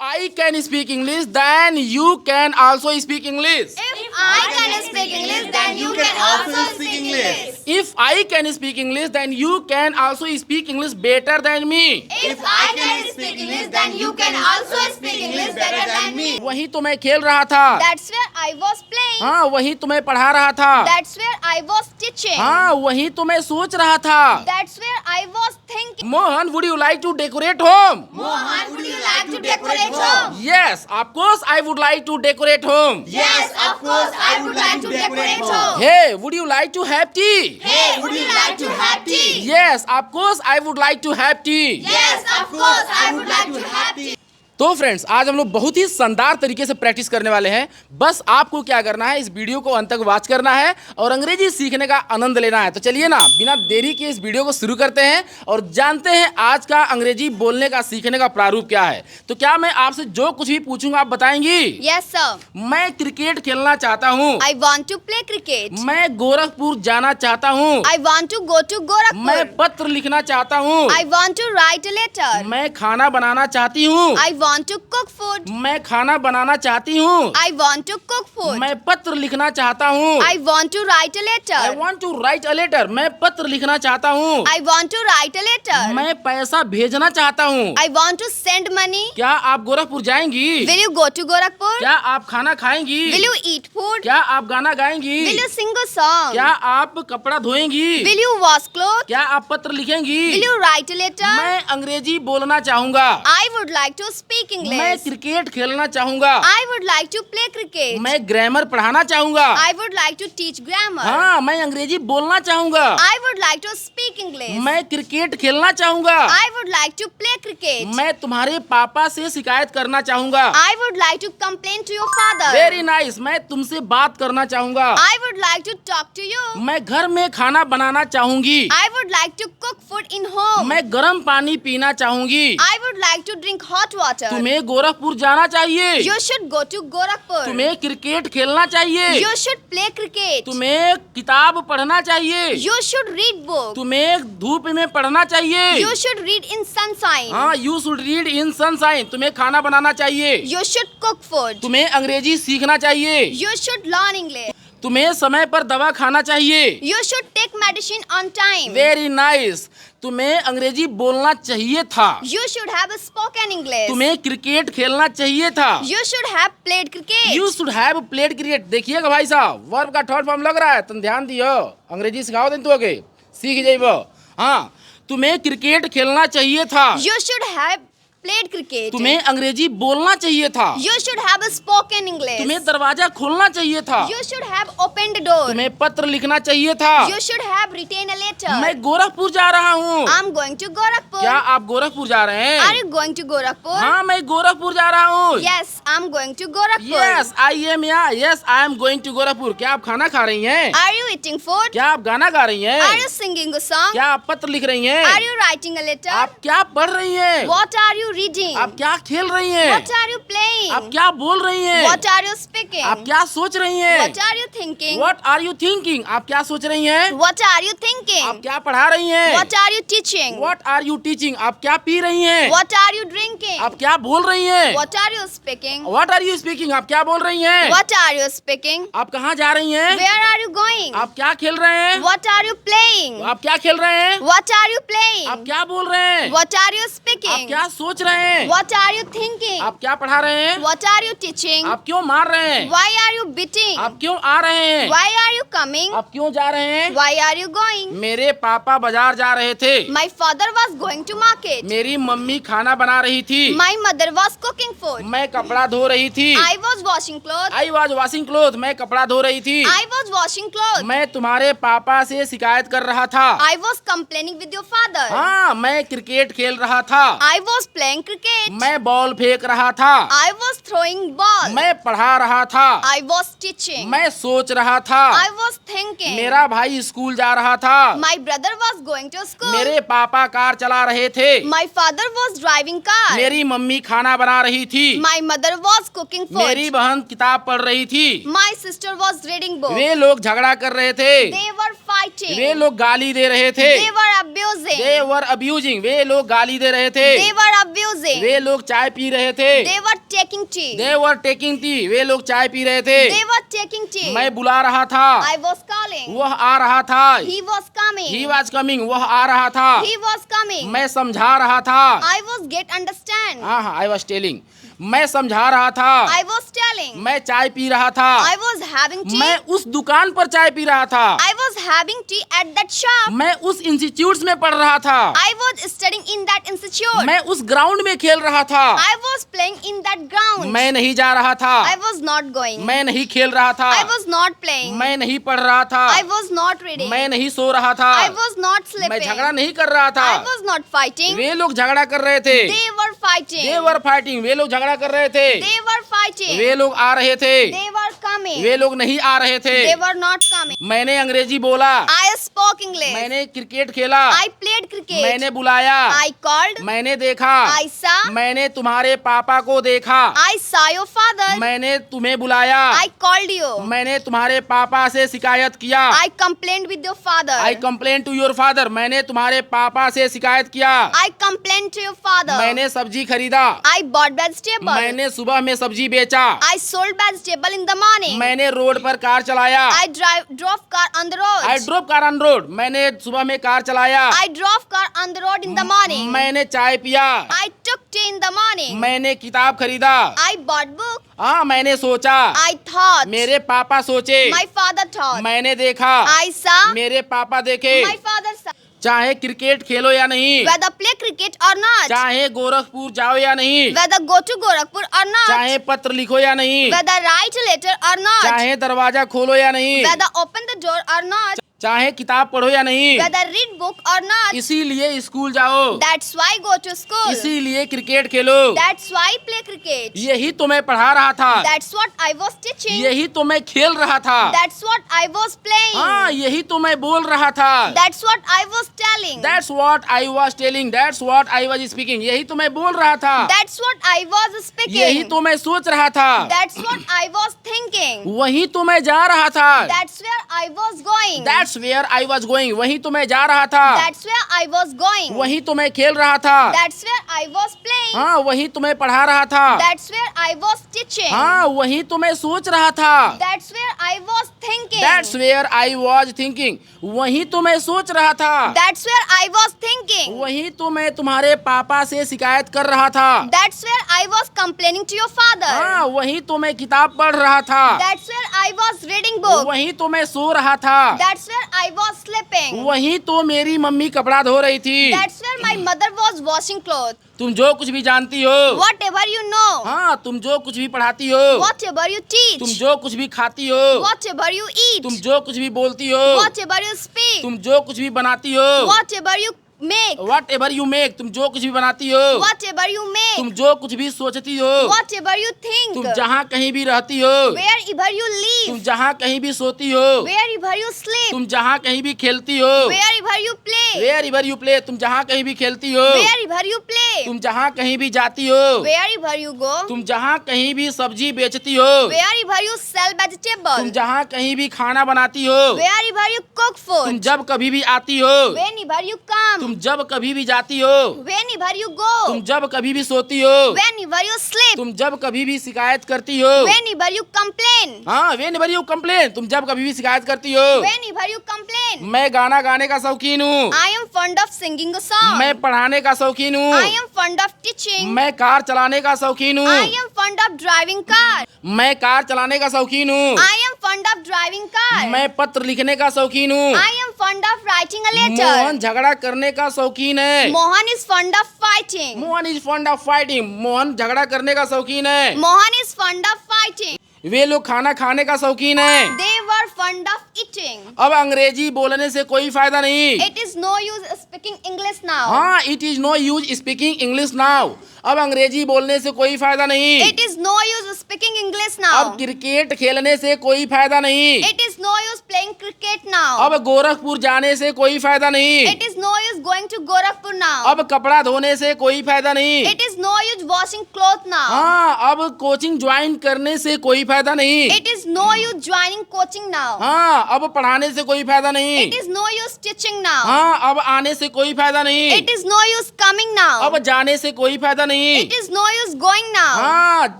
I can speak English, then you can also speak English. If I can speak English, then you can also speak English. If I can speak English, then you can also speak English better than me. If I can speak English, then you can also speak English better than me. वही तो मैं खेल रहा था. That's where I was playing. हाँ, वही तो मैं पढ़ा रहा था. That's where I was teaching. हाँ, वही तो मैं सोच रहा था. That's where I was thinking. Mohan, would you like to decorate home? Mohan, would you like to decorate home? Yes, of course I would like to decorate home. Yes, of course I would like to decorate home. Hey, would you like to have tea? Hey, would you like to have tea? Yes, of course I would like to have tea. Yes, of course I would like to have tea. तो friends, आज हम लोग बहुत ही शानदार तरीके से practice करने वाले हैं. बस आपको क्या करना है, इस वीडियो को अंत तक वॉच करना है और अंग्रेजी सीखने का आनंद लेना है. तो चलिए ना, बिना देरी के इस वीडियो को शुरू करते हैं और जानते हैं आज का अंग्रेजी बोलने का सीखने का प्रारूप क्या है. तो क्या मैं आपसे जो कुछ भी पूछूंगा आप बताएंगी? Yes, sir. मैं क्रिकेट खेलना चाहता हूँ. I want to play cricket. मैं गोरखपुर जाना चाहता हूँ. I want to go to Gorakhpur. मैं पत्र लिखना चाहता हूँ. I want to write a letter. मैं खाना बनाना चाहती हूँ. I want to cook food. मैं खाना बनाना चाहती हूँ. I want to cook food. मैं पत्र लिखना चाहता हूँ. I want to write a I letter. want to write a letter. मैं पत्र लिखना चाहता हूँ. I want to write a letter. मैं पैसा भेजना चाहता हूँ. I want to send money. क्या आप गोरखपुर जाएंगी? Will you go to Gorakhpur? क्या आप खाना खाएंगी? Will you eat food? क्या आप गाना गाएंगी? Will you sing a song? क्या आप कपड़ा धोएंगी? Will you wash clothes? क्या आप पत्र लिखेंगी? Will you write a letter? मैं अंग्रेजी बोलना चाहूंगा. I would like to speak मैं English. क्रिकेट खेलना चाहूंगा. I would like to play cricket. मैं ग्रामर पढ़ाना चाहूंगा. I would like to teach grammar. हाँ, मैं अंग्रेजी बोलना चाहूंगा. I would like to speak English. मैं क्रिकेट खेलना चाहूंगा. I would like to play cricket. मैं तुम्हारे पापा से शिकायत करना चाहूंगा. I would like to complain to your father. Very nice. मैं तुमसे बात करना चाहूंगा. I would like to talk to you. मैं घर में खाना बनाना चाहूंगी. I would like to cook food in home. मैं गर्म पानी पीना चाहूंगी. I would like to drink hot water. तुम्हें गोरखपुर जाना चाहिए. You should go to Gorakhpur. तुम्हें क्रिकेट खेलना चाहिए. You should play cricket. तुम्हें किताब पढ़ना चाहिए. You should read book. तुम्हें धूप में पढ़ना चाहिए. You should read in sunshine. हाँ, you should read in sunshine. तुम्हें खाना बनाना चाहिए. You should cook food. तुम्हें अंग्रेजी सीखना चाहिए. You should learn English. तुम्हें समय पर दवा खाना चाहिए. You should take medicine on time. Very nice. तुम्हें अंग्रेजी बोलना चाहिए था. You should have spoken English. तुम्हें क्रिकेट खेलना चाहिए था. You should have played cricket. You should have played cricket. देखिएगा भाई साहब, वर्ब का थर्ड फॉर्म लग रहा है. तुम ध्यान दियो, अंग्रेजी सिखाओ दिन तो आगे सीख जाइबो. हाँ, तुम्हें क्रिकेट खेलना चाहिए था. You should have played cricket. तुम्हें अंग्रेजी बोलना चाहिए था. You should have spoken English. तुम्हें दरवाजा खोलना चाहिए था. You should have opened the door. तुम्हें पत्र लिखना चाहिए था. You should have written a letter. मैं गोरखपुर जा रहा हूँ. I'm going to Gorakhpur. क्या आप गोरखपुर जा रहे हैं? Are you going to Gorakhpur? हाँ, मैं गोरखपुर जा रहा हूँ. Yes, I'm going to Gorakhpur. Yes, I am. Yes, I am going to Gorakhpur. क्या आप खाना खा रही हैं? Are you eating food? क्या आप गाना गा रही हैं? Are you singing a song? क्या आप पत्र लिख रही हैं? Are you writing a letter? आप क्या पढ़ रही हैं? What are you reading? आप क्या खेल रही हैं? What are you playing? आप क्या बोल रही हैं? What are you speaking? आप क्या सोच रही हैं? What are you thinking? What are you thinking? आप क्या सोच रही हैं? What are you thinking? आप क्या पढ़ा रही हैं? What are you teaching? What are you teaching? आप क्या पी रही हैं? What are you drinking? आप क्या बोल रही हैं? What are you speaking? What are you speaking? आप क्या बोल रही हैं? What are you speaking? आप कहाँ जा रही हैं? Where are you going? आप क्या खेल रहे हैं? What are you playing? आप क्या खेल रहे हैं? What are you playing? आप क्या बोल रहे हैं? What are you आप speaking? क्या सोच रहे हैं? What are you thinking? आप क्या पढ़ा रहे हैं? What are you teaching? आप क्यों मार रहे हैं? Why are you beating? आप क्यों आ रहे हैं? Why are you coming? आप क्यों जा रहे हैं? Why are you going? मेरे पापा बाजार जा रहे थे. My father was going to market. मेरी मम्मी खाना बना रही थी. My mother was cooking food. मैं कपड़ा धो रही थी. I was washing clothes. I was washing cloth. मैं कपड़ा धो रही थी. I was washing clothes. मैं तुम्हारे पापा से शिकायत कर रहा था. I was complaining with your father. हाँ, मैं क्रिकेट खेल रहा था. I was playing cricket. मैं बॉल फेंक रहा था. I was throwing ball. मैं पढ़ा रहा था, I was teaching. मैं सोच रहा था, I was thinking. मेरा भाई स्कूल जा रहा था, My brother was going to school. मेरे पापा कार चला रहे थे, My father was driving car. मेरी मम्मी खाना बना रही थी, My mother was cooking food. मेरी बहन किताब पढ़ रही थी, My sister was reading book. वे लोग झगड़ा कर रहे थे, They were fighting. वे लोग गाली दे रहे थे, They were abusing. They were abusing, वे लोग गाली दे रहे थे, They were abusing. वे लोग चाय पी रहे थे, They were taking tea. They were taking tea, वे लोग चाय पी रहे थे, They were taking tea. मैं बुला रहा था, I was calling. वह आ रहा था, He was coming. He was coming, वह आ रहा था, He was coming. मैं समझा रहा था, I was get understand. हाँ आई वॉज टेलिंग, मैं समझा रहा था, I was telling. मैं चाय पी रहा था, I was having tea. मैं उस दुकान पर चाय पी रहा था, I was having tea at that shop. मैं उस इंस्टीट्यूट में पढ़ रहा था, I was studying in that institute. मैं उस ग्राउंड में खेल रहा था, I was playing in that ground. मैं नहीं जा रहा था, I was not going. मैं नहीं खेल रहा था, I was not playing. मैं नहीं पढ़ रहा था, I was not reading. मैं नहीं सो रहा था, I was not sleeping. मैं झगड़ा नहीं कर रहा था, I was not fighting. वे लोग झगड़ा कर रहे थे, They were fighting. They were fighting, वे लोग झगड़ा कर रहे थे, They were fighting. वे लोग आ रहे थे, They were coming. वे लोग नहीं आ रहे थे, They were not coming. मैंने अंग्रेजी बोला, I spoke English. मैंने क्रिकेट खेला, I played cricket. मैंने बुलाया, I called. मैंने देखा, I saw. मैंने तुम्हारे पापा को देखा, I saw your father. मैंने तुम्हें बुलाया, I called you. मैंने तुम्हारे पापा से शिकायत किया, I complained with your father. I complain to your father, मैंने तुम्हारे पापा से शिकायत किया, I complained to your father. मैंने सब्जी खरीदा, I bought vegetable. मैंने सुबह में सब्जी बेचा, I sold vegetable in the morning. मैंने रोड पर कार चलाया, I drove car on the road. I drop car on road, मैंने सुबह में कार चलाया, I drove car on the road in the morning. मैंने चाय पिया, I took tea in the morning. मैंने किताब खरीदा, I bought book. हाँ मैंने सोचा, I thought. मेरे पापा सोचे, My father thought. मैंने देखा, I saw. मेरे पापा देखे, My father saw. चाहे क्रिकेट खेलो या नहीं, Whether play cricket or not. चाहे गोरखपुर जाओ या नहीं, Whether go to Gorakhpur or not. चाहे पत्र लिखो या नहीं, Whether write letter or not. चाहे दरवाजा खोलो या नहीं, Whether open the door or not. चाहे किताब पढ़ो या नहीं, Whether read book or not. इसीलिए स्कूल जाओ, That's why go to school. इसीलिए cricket Khelo, That's why play cricket. यही तो मैं पढ़ा रहा था, That's what I was teaching. यही तो मैं खेल रहा था, That's what I was playing. हाँ यही तो मैं बोल रहा था, That's what I was telling. That's what I was telling, that's what I was speaking, यही तो मैं बोल रहा था, That's what I was speaking. यही तो मैं सोच रहा था, That's what I was thinking. वही तो मैं जा रहा था, That's where I was going. That's where I was going, वही तो मैं जा रहा था, That's where I was going. वही तो मैं खेल रहा था, That's where I was playing. हाँ वही तो मैं पढ़ा रहा था, That's where I was teaching. हाँ वही तो मैं सोच रहा था, That's where I was thinking. That's where I was thinking, वही तो मैं सोच रहा था, That's where I was thinking. वही तो मैं तुम्हारे पापा से शिकायत कर रहा था, That's where I was complaining to your father. हाँ वही तो मैं किताब पढ़ रहा था, That's where I was reading book. वही तो मैं सो रहा था, That's where I was sleeping. वही तो मेरी मम्मी कपड़ा धो रही थी, That's where my mother was washing clothes. तुम जो कुछ भी जानती हो, Whatever you know. हाँ तुम जो कुछ भी पढ़ाती हो, Whatever you teach. तुम जो कुछ भी खाती हो, Whatever you eat. तुम जो कुछ भी बोलती हो, Whatever you speak. तुम जो कुछ भी बनाती हो, Whatever you make. What ever you make, तुम जो कुछ भी बनाती हो, Whatever you make. तुम जो कुछ भी सोचती हो, Whatever you think. तुम जहाँ कहीं भी रहती हो, Wherever you तुम live. जहाँ कहीं भी सोती हो, Wherever you sleep. तुम जहाँ कहीं भी खेलती हो, Wherever you play. Wherever you play, तुम जहाँ कहीं भी खेलती हो, Wherever you play. तुम जहाँ कहीं भी जाती हो, Wherever you go. तुम जहाँ कहीं भी सब्जी बेचती हो, Wherever you sell तुम vegetable. जहाँ कहीं भी खाना बनाती हो, Wherever you cook तुम food. जब कभी भी आती हो, Whenever you come. तुम जब कभी भी जाती हो, Whenever you तुम go. जब कभी भी सोती हो, Whenever you sleep. तुम जब कभी भी शिकायत करती हो, Whenever you complain. हाँ whenever you complain, तुम जब कभी भी शिकायत करती हो, Whenever you complain. मैं गाना गाने का शौकीन हूँ, I am fond of singing a song. मैं पढ़ाने का शौकीन I हूँ, am fond of teaching. मैं कार चलाने का शौकीन हूँ, I am fond of driving car. मैं कार चलाने का शौकीन हूँ, I am fond of driving car. मैं पत्र लिखने का शौकीन हूँ, I am fond of writing a Mohan letter. झगड़ा करने का शौकीन है, Mohan is fond of fighting. Mohan is fond of fighting, Mohan झगड़ा करने का शौकीन है, Mohan is fond of fighting. वे लोग खाना खाने का शौकीन है, They were fond of eating. अब अंग्रेजी बोलने से कोई फायदा नहीं, It is no use speaking English now. हाँ it is no use speaking English now, अब अंग्रेजी बोलने से कोई फायदा नहीं। It is no use speaking English now. अब क्रिकेट खेलने से कोई फायदा नहीं। It is no use playing cricket now. अब गोरखपुर जाने से कोई फायदा नहीं। It is no use going to Gorakhpur now. अब कपड़ा धोने से कोई फायदा नहीं। It is no use washing clothes now. हाँ, अब कोचिंग ज्वाइन करने से कोई फायदा नहीं। It is no use joining coaching now. हाँ, अब पढ़ाने से कोई फायदा नहीं। It is no use teaching now. हाँ, अब आने से कोई फायदा नहीं। It is no use coming now. अब जाने से कोई फायदा नहीं। It is no use going now. हाँ,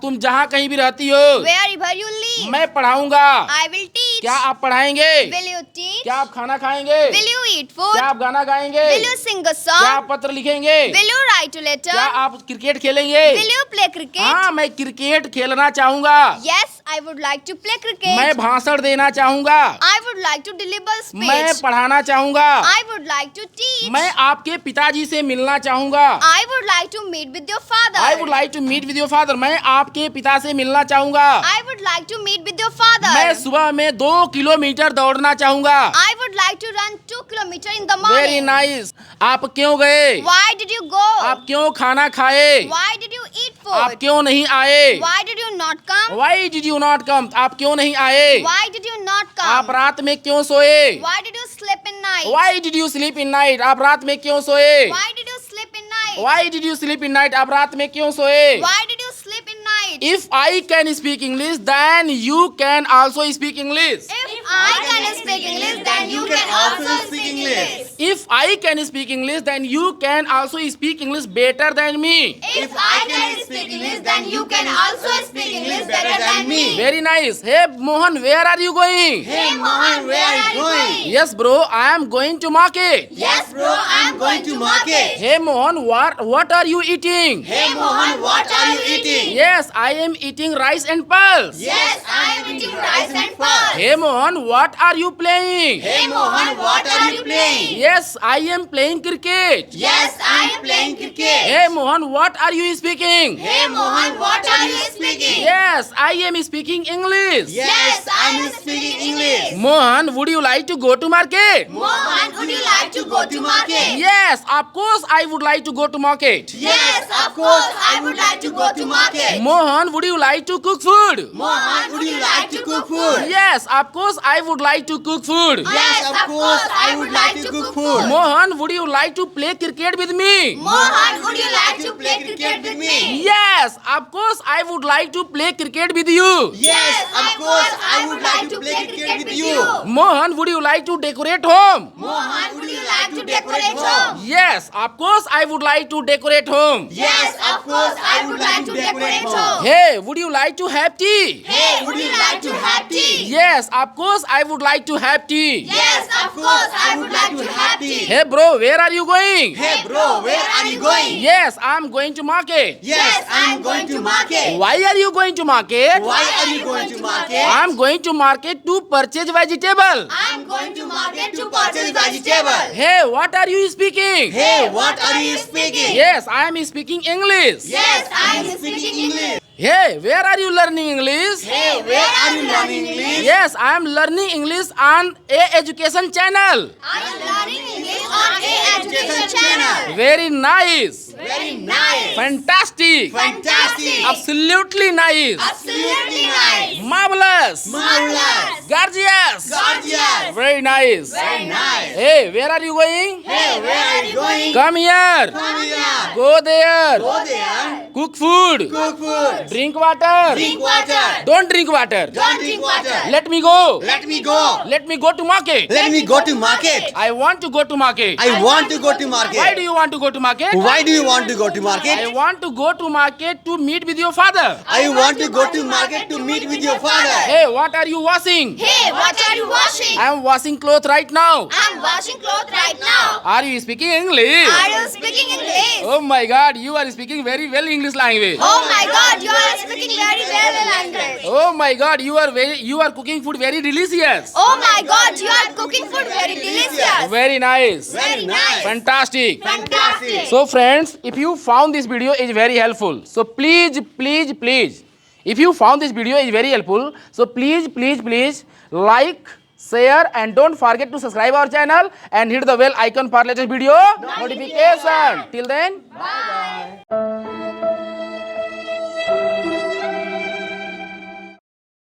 तुम जहाँ कहीं भी रहती हो, Wherever you live, मैं पढ़ाऊंगा। I will teach. क्या आप पढ़ाएंगे? Will you teach? क्या आप खाना खाएंगे? Will you eat food? क्या आप गाना गाएंगे? Will you sing a क्या song? आप पत्र लिखेंगे? Will you write a letter? क्या आप क्रिकेट खेलेंगे? Will you play cricket? हाँ, मैं क्रिकेट खेलना चाहूंगा। Yes, I would like to play cricket. मैं भाषण देना चाहूंगा। I would like to deliver speech. मैं पढ़ाना चाहूंगा। I would like to teach. मैं आपके पिताजी से मिलना चाहूंगा। I would like to meet with your father. I would like to meet with your father. मैं आपके पिता से मिलना चाहूंगा। I would like to meet with your father. मैं सुबह में 2 किलोमीटर दौड़ना चाहूंगा। I would like to run 2 kilometers in the morning. Very nice. आप क्यों गए? Why did you go? आप क्यों खाना खाए? Why did you eat आप food? क्यों नहीं आए? Why did you not come? Why did you not come? आप क्यों नहीं आए? Why did you not आप come? रात में क्यों सोए? Why did you sleep in night? Why did you sleep in night? आप रात में क्यों सोए? Why did you sleep in night? Why did you sleep in night? आप रात में क्यों सोए? Why did you sleep in night? If I can speak English, then you can also speak English. If I can speak English, then you can also speak English. If I can speak English, then you can also speak English better than me. If I can speak English, then you can also speak English better than me. Very nice. Hey Mohan, where are you going? Hey Mohan, where are you going? Yes bro, I am going to market. Yes bro, I am going to market. Hey Mohan, what are you eating? Hey Mohan, what are you eating? Yes, I am eating rice and pearls. Yes, I am eating rice and pearls. Hey Mohan, what are you playing? Hey Mohan, what are you playing? Yes, I am playing cricket. Yes, I am playing cricket. Hey Mohan, what are you speaking? Hey Mohan, what are you speaking? Yes, I am speaking English. Yes, I am speaking English. Mohan, would you like to go to market? Mohan, would you like to go to market? Yes, of course I would like to go to market. Yes, of course, I would like to go to market. Mohan, would you like to cook food? Mohan, would you like to cook food? Yes, of course I would like to cook food. Yes, of course, I would like to cook food. Mohan, would you like to play cricket with me? Mohan, would you like to play cricket with me? Yes, of course I would like to play cricket with you. Yes, of course, I would like to play cricket with you. Mohan, would you like to decorate home? Mohan, would you like to decorate home? Yes, of course I would like to decorate home. Yes, of course, I would like to decorate home. Hey, would you like to have tea? Hey, would you like to have tea? Yes, of course I would like to have tea. Yes, of course, I would like to have tea. Hey bro, where are you going? Hey bro, where are you going? Yes, I'm going to market. Yes, I am going to market. Why are you going to market? Why are you going to market? I'm going to market to purchase vegetable. I am going to market to purchase vegetable. Hey, what are you speaking? Hey, what are you speaking? Yes, I am speaking English. Yes, I am speaking English. Hey, where are you learning English? Hey, where are you learning English? Yes, I am learning English on A Education channel. I am learning English on A Education channel. Very nice. Very nice. Fantastic. Fantastic. Absolutely nice. Absolutely nice. Marvelous. Marvelous. Gorgeous. Gorgeous. Very nice. Very nice. Hey, where are you going? Hey, where are you going? Come here. Come here. Go there. Go there. Cook food. Cook food. Drink water. Drink water. Don't drink water. Don't drink water. Let me go. Let me go. Let me go to market. Let me go to market. I want to go to market. I want to go to market. Why do you want to go to market? Why do you want to go to I market? want to go to market to meet with your father. I want to go to market to meet with your father. Hey, what are you washing? Hey, what are you washing? I am washing clothes right now. I'm washing clothes right now. Are you speaking English? Are you speaking English? Oh my God, you are speaking very well English language. Oh my God, you are speaking very well the language. Oh my God, you are cooking food very delicious. Oh my God, you are cooking food very delicious. Very nice. Very nice. Fantastic. Fantastic. So friends, if you found this video is very helpful, so please, if you found this video is very helpful, so please like, share and don't forget to subscribe our channel and hit the bell icon for latest video notification. Till then, bye.